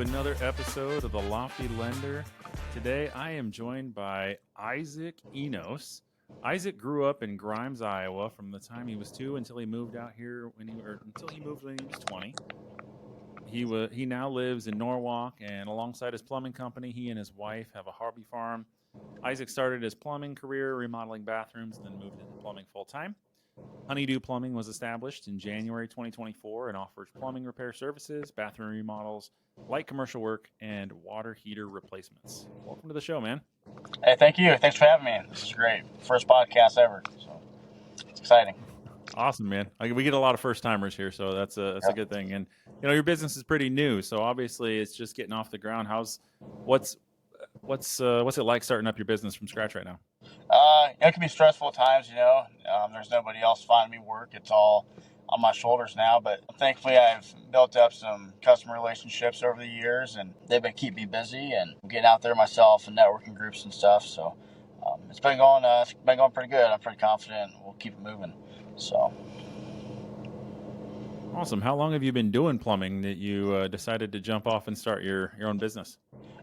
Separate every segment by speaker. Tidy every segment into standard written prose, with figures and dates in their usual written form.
Speaker 1: another episode of The Lofty Lender. Today, I am joined by Isaac Enos. Isaac grew up in Grimes, Iowa, from the time he was 2 until he moved out here when he was 20. He now lives in Norwalk, and alongside his plumbing company, he and his wife have a hobby farm. Isaac started his plumbing career remodeling bathrooms and then moved into plumbing full time. Honey Do Plumbing was established in January 2024 and offers plumbing repair services, bathroom remodels, light commercial work, and water heater replacements. Welcome to the show, man.
Speaker 2: Hey, thank you. Thanks for having me. This is great. First podcast ever, so it's exciting.
Speaker 1: Awesome, man. We get a lot of first timers here, so that's a good thing. And your business is pretty new, so obviously it's just getting off the ground. What's it like starting up your business from scratch right now?
Speaker 2: It can be stressful at times. There's nobody else finding me work. It's all on my shoulders now, but thankfully I've built up some customer relationships over the years, and they've been keeping me busy and getting out there myself and networking groups and stuff. So it's been going pretty good. I'm pretty confident we'll keep it moving. So
Speaker 1: awesome. How long have you been doing plumbing that you decided to jump off and start your own business?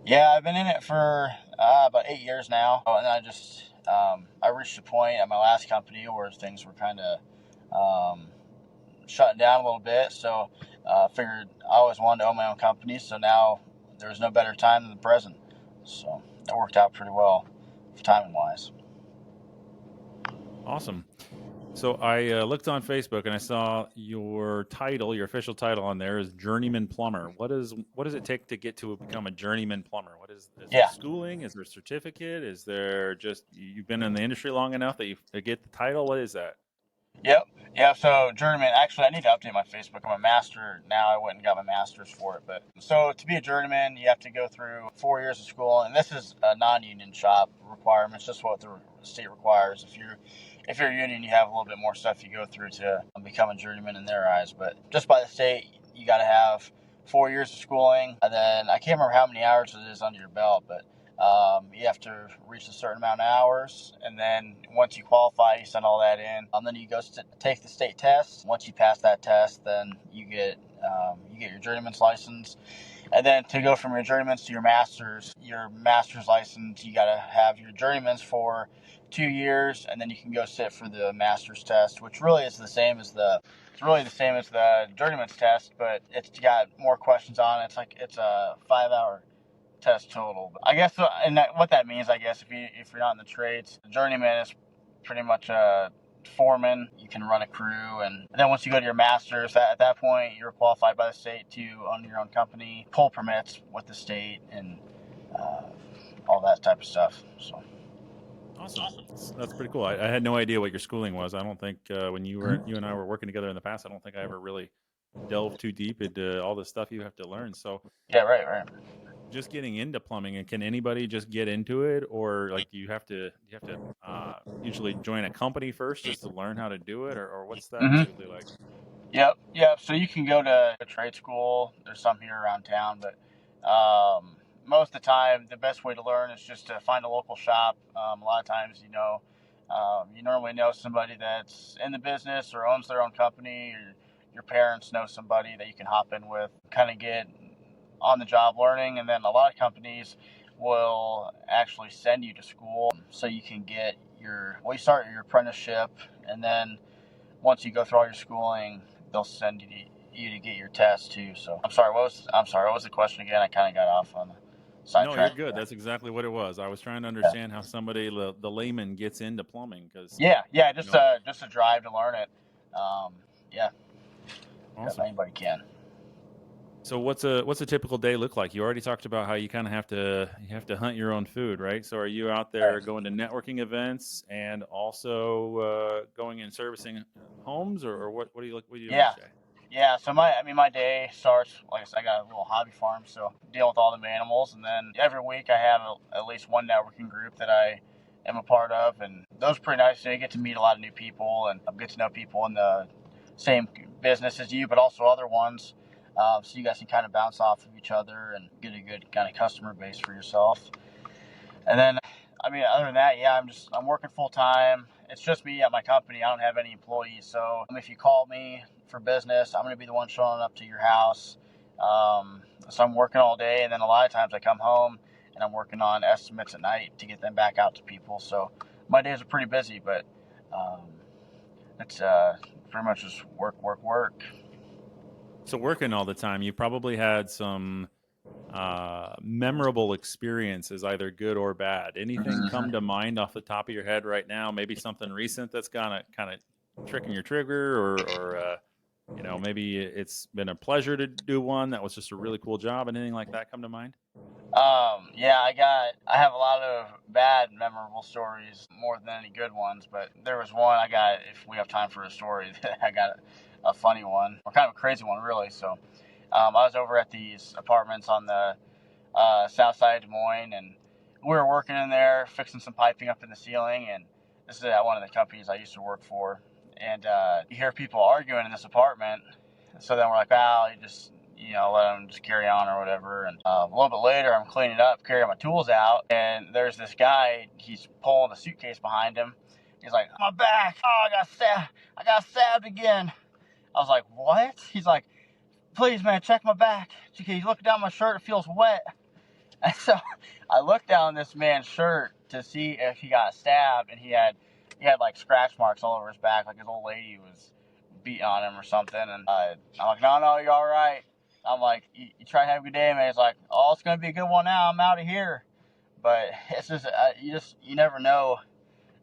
Speaker 2: Yeah, I've been in it for about 8 years now, and I reached a point at my last company where things were kind of shutting down a little bit. So figured I always wanted to own my own company. So now there's no better time than the present. So that worked out pretty well, timing wise.
Speaker 1: Awesome. So I looked on Facebook and I saw your official title on there is Journeyman Plumber. What does it take to get to become a journeyman plumber? Is there schooling? Is there a certificate? Is there just you've been in the industry long enough that you get the title? What is that?
Speaker 2: Yep. Yeah, so journeyman, actually I need to update my Facebook. I'm a master now. I went and got my master's for it. But so to be a journeyman, you have to go through 4 years of school, and this is a non-union shop requirement. It's just what the state requires. If you're a union, you have a little bit more stuff you go through to become a journeyman in their eyes. But just by the state, you got to have 4 years of schooling. And then I can't remember how many hours it is under your belt, but you have to reach a certain amount of hours. And then once you qualify, you send all that in. Then you go take the state test. Once you pass that test, then you get your journeyman's license. And then to go from your journeyman's to your master's license, you got to have your journeyman's for 2 years, and then you can go sit for the master's test, which really is the same as the journeyman's test, but it's got more questions on it. It's a 5-hour test total. I guess, and what that means, I guess, if you're not in the trades, the journeyman is pretty much a foreman. You can run a crew, and then once you go to your master's, at that point you're qualified by the state to own your own company, pull permits with the state, and all that type of stuff. So
Speaker 1: awesome. That's pretty cool. I had no idea what your schooling was. I don't think when you and I were working together in the past, I don't think I ever really delved too deep into all the stuff you have to learn. So
Speaker 2: yeah, right.
Speaker 1: Just getting into plumbing, and can anybody just get into it, or like do you have to usually join a company first just to learn how to do it, or what's that typically like?
Speaker 2: Yep. So you can go to a trade school. There's some here around town, but most of the time, the best way to learn is just to find a local shop. A lot of times, you normally know somebody that's in the business or owns their own company, or your parents know somebody that you can hop in with, kind of get on-the-job learning. And then a lot of companies will actually send you to school so you can get you start your apprenticeship, and then once you go through all your schooling, they'll send you to get your test too. So I'm sorry, what was the question again? I kind of got off on the side track.
Speaker 1: No, you're good. That's exactly what it was. I was trying to understand how somebody, the layman, gets into plumbing. Just
Speaker 2: a drive to learn it.
Speaker 1: Awesome.
Speaker 2: Anybody can.
Speaker 1: So what's a typical day look like? You already talked about how you kind of have to hunt your own food, right? So are you out there going to networking events and also going and servicing homes, or what do you say?
Speaker 2: Yeah. So my day starts, like I said, I got a little hobby farm, so deal with all the animals, and then every week I have at least one networking group that I am a part of, and those are pretty nice. You get to meet a lot of new people and get to know people in the same business as you, but also other ones. So you guys can kind of bounce off of each other and get a good kind of customer base for yourself. And then, other than that, I'm working full time. It's just me at my company. I don't have any employees. So if you call me for business, I'm going to be the one showing up to your house, So I'm working all day, and then a lot of times I come home and I'm working on estimates at night to get them back out to people. So my days are pretty busy, but it's pretty much just work, work, work.
Speaker 1: So working all the time, you probably had some memorable experiences, either good or bad. Anything come to mind off the top of your head right now? Maybe something recent that's kind of tricking your trigger, or maybe it's been a pleasure to do one that was just a really cool job. And anything like that come to mind?
Speaker 2: Yeah, I have a lot of bad memorable stories more than any good ones, but there was one if we have time for a story, I got a funny one, or kind of a crazy one, really. So, I was over at these apartments on the south side of Des Moines, and we were working in there, fixing some piping up in the ceiling, and this is at one of the companies I used to work for, and you hear people arguing in this apartment, so then we're like, well, you just, let them just carry on or whatever. And a little bit later, I'm cleaning up, carrying my tools out, and there's this guy, he's pulling a suitcase behind him. He's like, my back, oh, I got stabbed again. I was like, what? He's like, please, man, check my back. He's looking down my shirt, it feels wet. And so I looked down this man's shirt to see if he got stabbed, and he had like scratch marks all over his back, like his old lady was beating on him or something. And I'm like, no, you're all right. I'm like, you try to have a good day, man. He's like, oh, it's gonna be a good one now. I'm out of here. But it's just you never know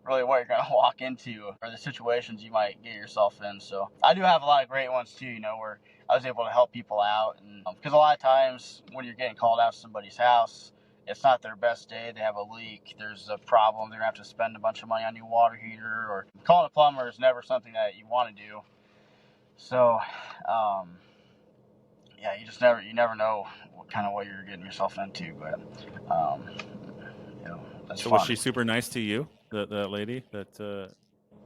Speaker 2: really what you're gonna walk into or the situations you might get yourself in. So I do have a lot of great ones too, where I was able to help people out, and because a lot of times when you're getting called out to somebody's house, it's not their best day. They have a leak, there's a problem, they're gonna have to spend a bunch of money on a new water heater, or calling a plumber is never something that you want to do. So yeah, you never know what you're getting yourself into, but that's
Speaker 1: So
Speaker 2: fun.
Speaker 1: was she super nice to you, that lady that?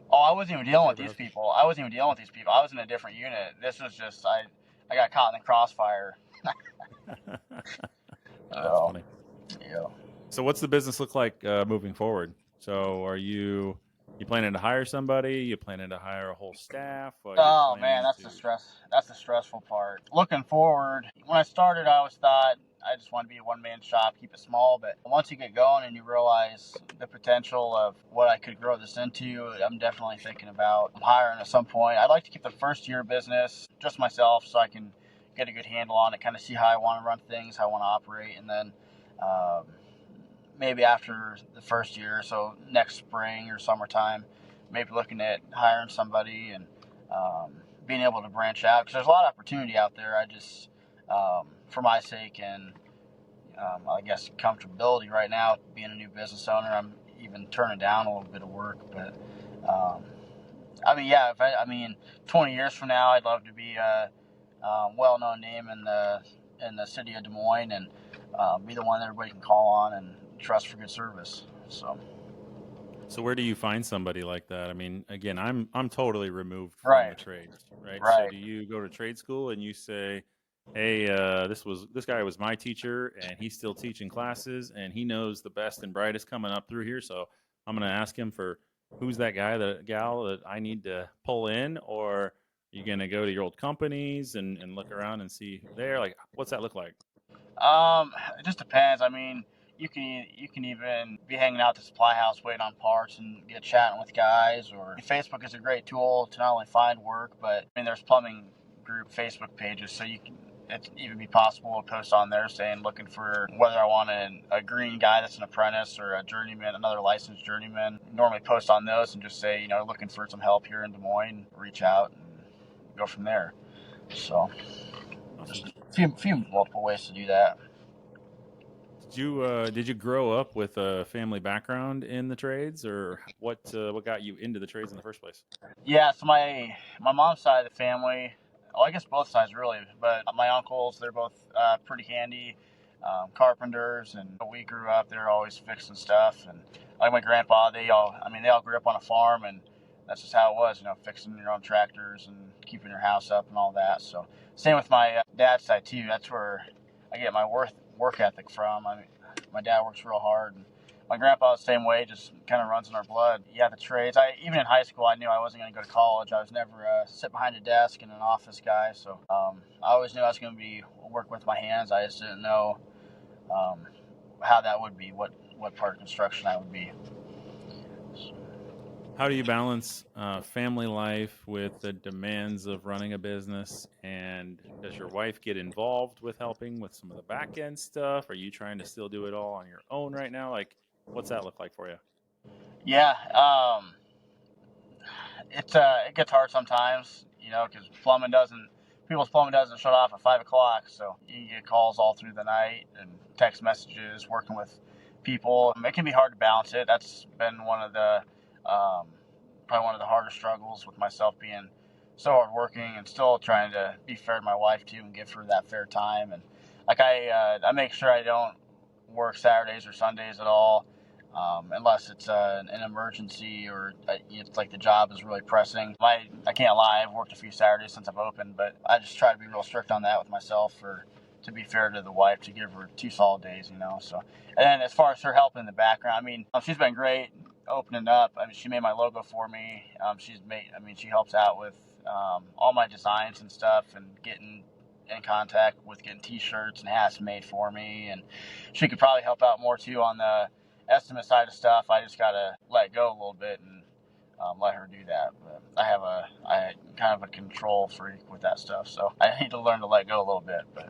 Speaker 2: Oh, I wasn't even dealing with these people. I was in a different unit. This was just I got caught in the crossfire.
Speaker 1: That's funny.
Speaker 2: Yeah.
Speaker 1: So what's the business look like moving forward? So are you planning to hire somebody? You planning to hire a whole staff?
Speaker 2: Oh man, that's the stress. That's the stressful part. Looking forward, when I started, I always thought I just want to be a one-man shop, keep it small. But once you get going and you realize the potential of what I could grow this into, I'm definitely thinking about hiring at some point. I'd like to keep the first year business just myself, so I can get a good handle on it, kind of see how I want to run things, how I want to operate, and then maybe after the first year, so next spring or summertime, maybe looking at hiring somebody and being able to branch out, because there's a lot of opportunity out there. I just, for my sake and I guess comfortability right now, being a new business owner, I'm even turning down a little bit of work. But yeah, 20 years from now, I'd love to be a well-known name in the city of Des Moines, and be the one that everybody can call on and trust for good service.
Speaker 1: So where do you find somebody like that? I mean, again, I'm totally removed from
Speaker 2: Right.
Speaker 1: the trades, right?
Speaker 2: Right.
Speaker 1: So do you go to trade school and you say, hey, this guy was my teacher and he's still teaching classes and he knows the best and brightest coming up through here, so I'm going to ask him for who's that guy, that gal that I need to pull in? Or are you going to go to your old companies and look around and see there? Like, what's that look like?
Speaker 2: It just depends. I mean, you can even be hanging out at the supply house waiting on parts and get chatting with guys. Or Facebook is a great tool to not only find work, but there's plumbing group Facebook pages, so it's even be possible to post on there saying looking for whether I want a green guy that's an apprentice or a journeyman, another licensed journeyman. Normally post on those and just say, looking for some help here in Des Moines. Reach out and go from there. So
Speaker 1: Awesome.
Speaker 2: few multiple ways to do that.
Speaker 1: Did you grow up with a family background in the trades, or what got you into the trades in the first place?
Speaker 2: Yeah, so my mom's side of the family, well, I guess both sides really, but my uncles, they're both pretty handy carpenters, and we grew up, they're always fixing stuff. And like my grandpa, they all grew up on a farm, and that's just how it was, fixing your own tractors and keeping your house up and all that. So same with my dad's side too. That's where I get my work ethic from. My dad works real hard, and my grandpa was the same way, just kind of runs in our blood. Yeah, the trades. Even in high school, I knew I wasn't going to go to college. I was never sit behind a desk in an office guy. So I always knew I was going to be work with my hands. I just didn't know how that would be, what part of construction I would be.
Speaker 1: How do you balance family life with the demands of running a business? And does your wife get involved with helping with some of the back end stuff? Are you trying to still do it all on your own right now? Like, what's that look like for you?
Speaker 2: Yeah, it gets hard sometimes, because people's plumbing doesn't shut off at 5 o'clock. So you get calls all through the night and text messages, working with people. It can be hard to balance it. That's been probably one of the harder struggles with myself being so hardworking and still trying to be fair to my wife too and give her that fair time. And like I make sure I don't work Saturdays or Sundays at all. Unless it's an emergency or it's like the job is really pressing. I can't lie, I've worked a few Saturdays since I've opened, but I just try to be real strict on that with myself to be fair to the wife, to give her 2 solid days, So, and then as far as her helping in the background, she's been great opening up. She made my logo for me. She helps out with all my designs and stuff and getting in contact with getting t-shirts and hats made for me. And she could probably help out more too on the estimate side of stuff. I just gotta let go a little bit and let her do that. But I kind of a control freak with that stuff, so I need to learn to let go a little bit. But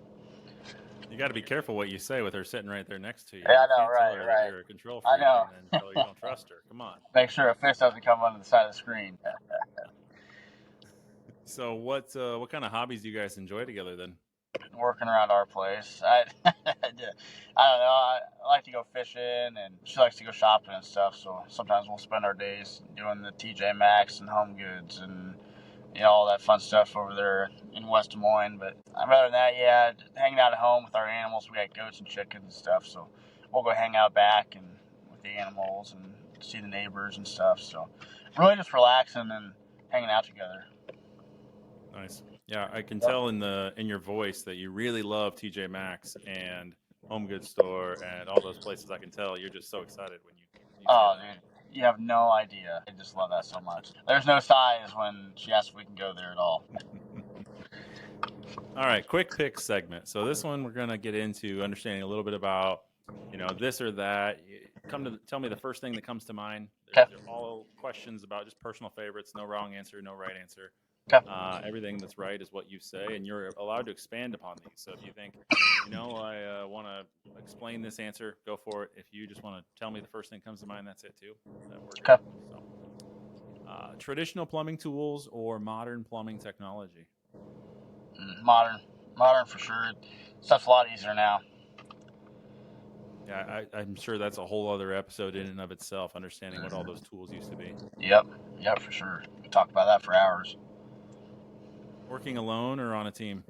Speaker 1: you got to be careful what you say with her sitting right there next to you.
Speaker 2: Yeah, I
Speaker 1: You
Speaker 2: know,
Speaker 1: can't
Speaker 2: right,
Speaker 1: tell her
Speaker 2: right.
Speaker 1: that you're a control freak
Speaker 2: I know.
Speaker 1: and then tell her you don't trust her. Come on.
Speaker 2: Make sure a fist doesn't come under the side of the screen.
Speaker 1: So what kind of hobbies do you guys enjoy together then?
Speaker 2: Working around our place. I don't know. I like to go fishing, and she likes to go shopping and stuff. So sometimes we'll spend our days doing the TJ Maxx and Home Goods and all that fun stuff over there in West Des Moines. But other than that, yeah, hanging out at home with our animals. We got goats and chickens and stuff. So we'll go hang out back and with the animals and see the neighbors and stuff. So really just relaxing and hanging out together.
Speaker 1: Nice. Yeah, I can tell in your voice that you really love TJ Maxx and Home Goods Store and all those places. I can tell you're just so excited when you
Speaker 2: dude, you have no idea. I just love that so much. There's no sighs when she asks if we can go there at all.
Speaker 1: All right, quick pick segment. So this one we're gonna get into understanding a little bit about this or that. Tell me the first thing that comes to mind. They're all questions about just personal favorites. No wrong answer, no right answer.
Speaker 2: Okay.
Speaker 1: Everything that's right is what you say, and you're allowed to expand upon these. So if you think, I want to explain this answer, go for it. If you just want to tell me the first thing that comes to mind, that's it too. That works.
Speaker 2: Okay.
Speaker 1: So, traditional plumbing tools or modern plumbing technology?
Speaker 2: Modern for sure. Stuff's a lot easier now.
Speaker 1: Yeah, I'm sure that's a whole other episode in and of itself, understanding what all those tools used to be.
Speaker 2: Yep, for sure. We could talk about that for hours.
Speaker 1: Working alone or on a team?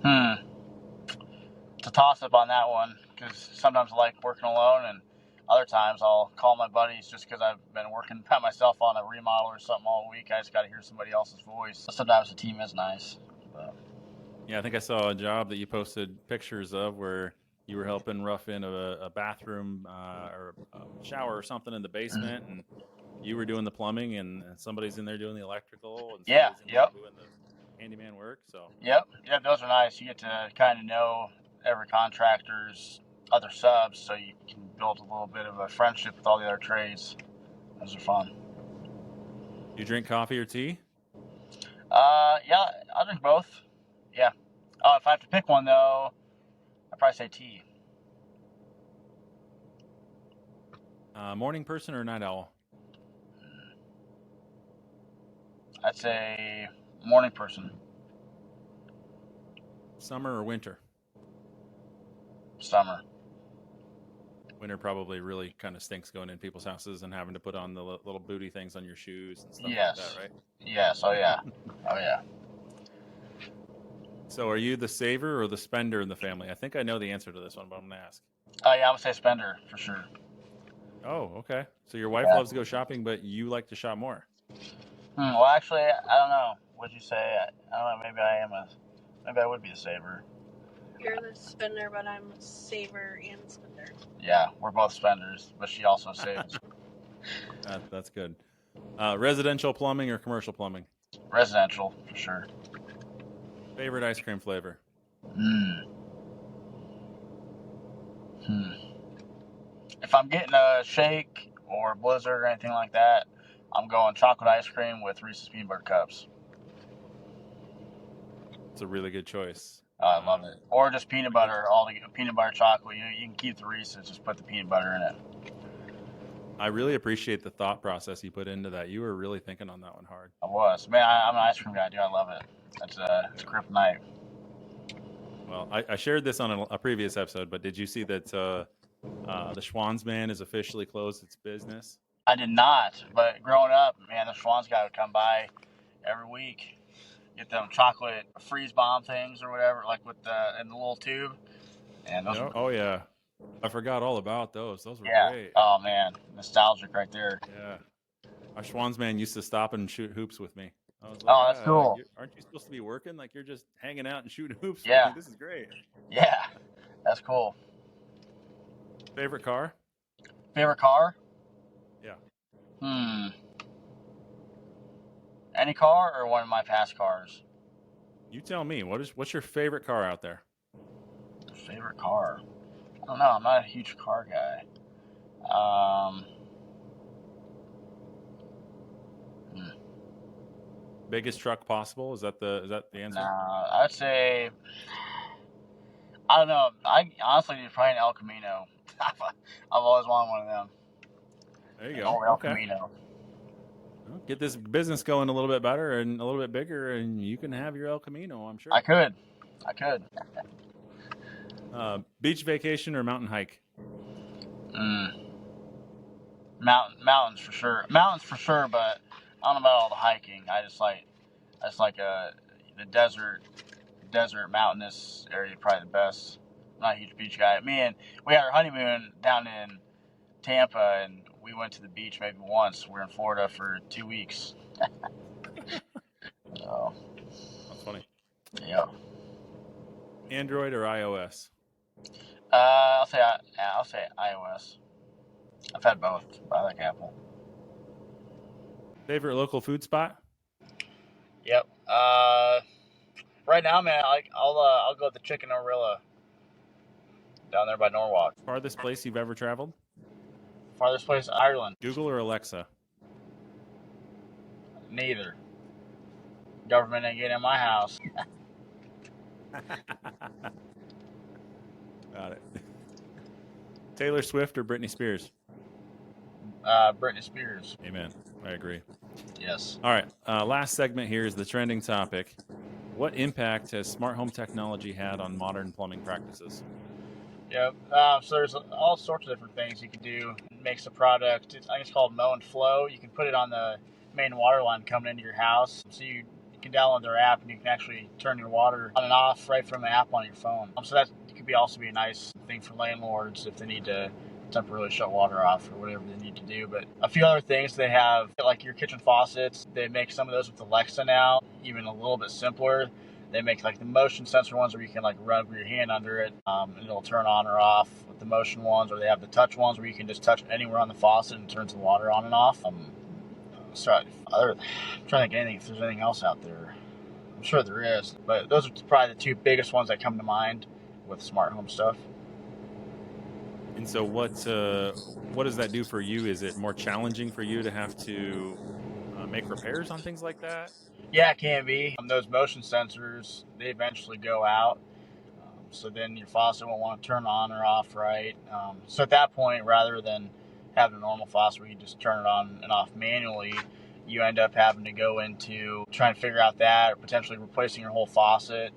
Speaker 2: It's a toss-up on that one, because sometimes I like working alone, and other times I'll call my buddies just because I've been working by myself on a remodel or something all week. I just got to hear somebody else's voice. Sometimes the team is nice. But.
Speaker 1: Yeah, I think I saw a job that you posted pictures of where you were helping rough in a bathroom or a shower or something in the basement, and you were doing the plumbing, and somebody's in there doing the electrical, and somebody's in there doing the handyman work. So
Speaker 2: Yep, those are nice. You get to kind of know every contractor's other subs, so you can build a little bit of a friendship with all the other trades. Those are fun.
Speaker 1: You drink coffee or tea?
Speaker 2: Yeah, I'll drink both. Yeah. If I have to pick one though, I'd probably say tea.
Speaker 1: Morning person or night owl?
Speaker 2: I'd say morning person.
Speaker 1: Summer or winter?
Speaker 2: Summer.
Speaker 1: Winter probably really kind of stinks going in people's houses and having to put on the little booty things on your shoes and stuff like that, right?
Speaker 2: Yes. Oh, yeah. Oh, yeah.
Speaker 1: So are you the saver or the spender in the family? I think I know the answer to this one, but I'm going to ask.
Speaker 2: Yeah, I'm going to say spender for sure.
Speaker 1: Oh, okay. So your wife loves to go shopping, but you like to shop more.
Speaker 2: Well, actually, I don't know. What'd you say? I don't know. Maybe I would be the saver.
Speaker 3: You're the spender, but I'm a saver and spender.
Speaker 2: Yeah, we're both spenders, but she also saves.
Speaker 1: That's good. Residential plumbing or commercial plumbing?
Speaker 2: Residential, for sure.
Speaker 1: Favorite ice cream flavor?
Speaker 2: If I'm getting a shake or a blizzard or anything like that, I'm going chocolate ice cream with Reese's peanut butter cups.
Speaker 1: It's a really good choice.
Speaker 2: I love it. Or just peanut butter, all the peanut butter chocolate. You can keep the Reese's, just put the peanut butter in it.
Speaker 1: I really appreciate the thought process you put into that. You were really thinking on that one hard.
Speaker 2: I was. Man, I'm an ice cream guy, dude. I love it. It's kryptonite.
Speaker 1: Well, I shared this on a previous episode, but did you see that the Schwansman is officially closed its business?
Speaker 2: I did not, but growing up, man, the Schwann's guy would come by every week, get them chocolate freeze bomb things or whatever, like with in the little tube. And those
Speaker 1: Oh yeah, I forgot all about those. Those were great.
Speaker 2: Oh man, nostalgic right there.
Speaker 1: Yeah, our Schwansman used to stop and shoot hoops with me. I was like,
Speaker 2: oh, that's cool.
Speaker 1: Aren't you supposed to be working? Like you're just hanging out and shooting hoops.
Speaker 2: Yeah,
Speaker 1: this is great.
Speaker 2: Yeah, that's cool.
Speaker 1: Favorite car?
Speaker 2: Favorite car?
Speaker 1: Yeah.
Speaker 2: Any car or one of my past cars?
Speaker 1: You tell me. What's your favorite car out there?
Speaker 2: Favorite car? I don't know. I'm not a huge car guy.
Speaker 1: Biggest truck possible? Is that the answer?
Speaker 2: Nah, I'd say. I don't know. I honestly need probably an El Camino. I've always wanted one of them.
Speaker 1: There you go.
Speaker 2: El Camino.
Speaker 1: Well, get this business going a little bit better and a little bit bigger, and you can have your El Camino, I'm sure.
Speaker 2: I could.
Speaker 1: Beach vacation or mountain hike?
Speaker 2: Mountains for sure. Mountains for sure, but I don't know about all the hiking. I just like the desert mountainous area probably the best. I'm not a huge beach guy. We had our honeymoon down in Tampa, and we went to the beach maybe once. We're in Florida for 2 weeks. So,
Speaker 1: that's funny.
Speaker 2: Yeah.
Speaker 1: Android or iOS?
Speaker 2: I'll say iOS. I've had both, but I like Apple.
Speaker 1: Favorite local food spot?
Speaker 2: Yep. Right now, man, I'll go with the Chicken Orilla down there by Norwalk.
Speaker 1: Farthest place you've ever traveled?
Speaker 2: Farthest place, Ireland.
Speaker 1: Google or Alexa?
Speaker 2: Neither. Government ain't getting in my house.
Speaker 1: Got it. Taylor Swift or Britney Spears?
Speaker 2: Britney Spears.
Speaker 1: Amen. I agree.
Speaker 2: Yes.
Speaker 1: All right. Last segment here is the trending topic. What impact has smart home technology had on modern plumbing practices?
Speaker 2: Yep. So there's all sorts of different things you can do. It makes the product, I think it's called Mow and Flow. You can put it on the main water line coming into your house. So you can download their app and you can actually turn your water on and off right from the app on your phone. So that could also be a nice thing for landlords if they need to temporarily shut water off or whatever they need to do. But a few other things they have, like your kitchen faucets, they make some of those with Alexa now, even a little bit simpler. They make like the motion sensor ones where you can like rub your hand under it and it'll turn on or off with the motion ones, or they have the touch ones where you can just touch anywhere on the faucet and it turns the water on and off. I'm trying to think if there's anything else out there. I'm sure there is, but those are probably the two biggest ones that come to mind with smart home stuff.
Speaker 1: And so what does that do for you? Is it more challenging for you to have to make repairs on things like that?
Speaker 2: Yeah, it can be. Those motion sensors, they eventually go out. So then your faucet won't want to turn on or off right. So at that point, rather than having a normal faucet where you just turn it on and off manually, you end up having to go into trying to figure out that, or potentially replacing your whole faucet.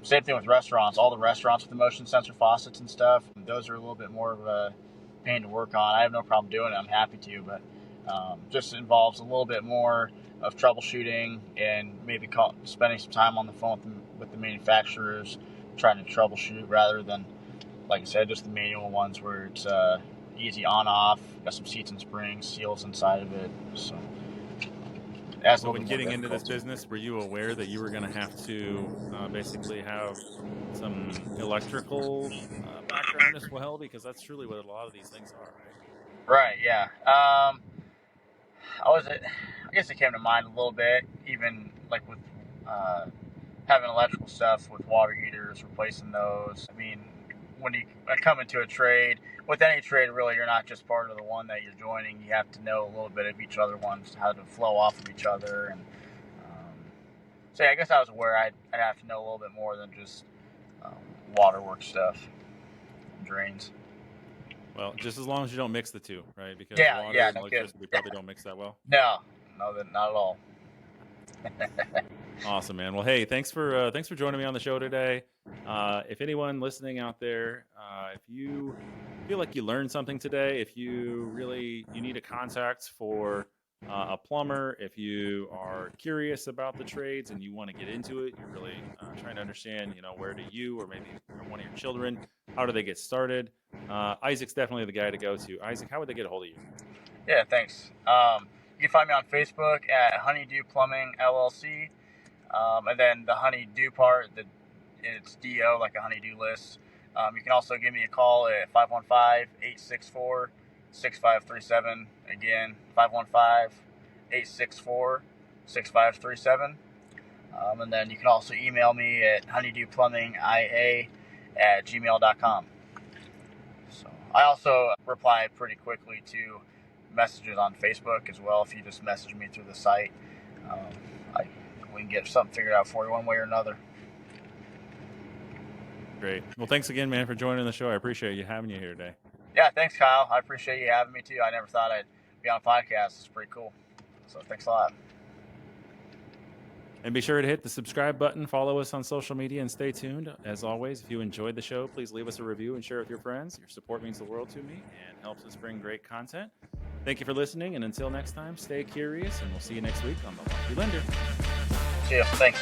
Speaker 2: Same thing with restaurants. All the restaurants with the motion sensor faucets and stuff, those are a little bit more of a pain to work on. I have no problem doing it. I'm happy to, but just involves a little bit more of troubleshooting and maybe spending some time on the phone with the manufacturers trying to troubleshoot, rather than, like I said, just the manual ones where it's easy on off, got some seats and springs, seals inside of it. So Yeah, it's a
Speaker 1: So
Speaker 2: little
Speaker 1: when
Speaker 2: bit more
Speaker 1: getting into this
Speaker 2: difficult.
Speaker 1: business, were you aware that you were going to have to basically have some electrical background as well? Because that's truly what a lot of these things are, right?
Speaker 2: Right. Yeah. I guess it came to mind a little bit, even like with uh, having electrical stuff with water heaters, replacing those. I mean, when you come into a trade, with any trade, really, you're not just part of the one that you're joining. You have to know a little bit of each other ones, how to flow off of each other, and so yeah, I guess I was aware I'd have to know a little bit more than just um, waterworks stuff, and drains.
Speaker 1: Well, just as long as you don't mix the two, right? Because
Speaker 2: Yeah,
Speaker 1: water
Speaker 2: yeah,
Speaker 1: and
Speaker 2: no kidding.
Speaker 1: electricity probably don't mix that well.
Speaker 2: No, not at all.
Speaker 1: Awesome, man. Well, hey, thanks for joining me on the show today. If anyone listening out there, if you feel like you learned something today, if you need a contact for a plumber, if you are curious about the trades and you want to get into it, you're really trying to understand, where do you or maybe one of your children, how do they get started? Isaac's definitely the guy to go to. Isaac, how would they get a hold of you?
Speaker 2: Yeah, thanks. You can find me on Facebook at Honey Do Plumbing LLC. And then the Honey Do part, it's DO, like a honeydew list. You can also give me a call at 515-864-6537. Again, 515-864-6537. And then you can also email me at honeydoplumbingia@gmail.com. So I also reply pretty quickly to messages on Facebook as well. If you just message me through the site, we can get something figured out for you one way or another.
Speaker 1: Great. Well, thanks again, man, for joining the show. I appreciate you having you here today.
Speaker 2: Yeah, thanks, Kyle. I appreciate you having me too. I never thought I'd be on a podcast. It's pretty cool. So thanks a lot.
Speaker 1: And be sure to hit the subscribe button, follow us on social media, and stay tuned. As always, if you enjoyed the show, please leave us a review and share it with your friends. Your support means the world to me and helps us bring great content. Thank you for listening, and until next time, stay curious, and we'll see you next week on The Lucky Lender.
Speaker 2: See you. Thanks.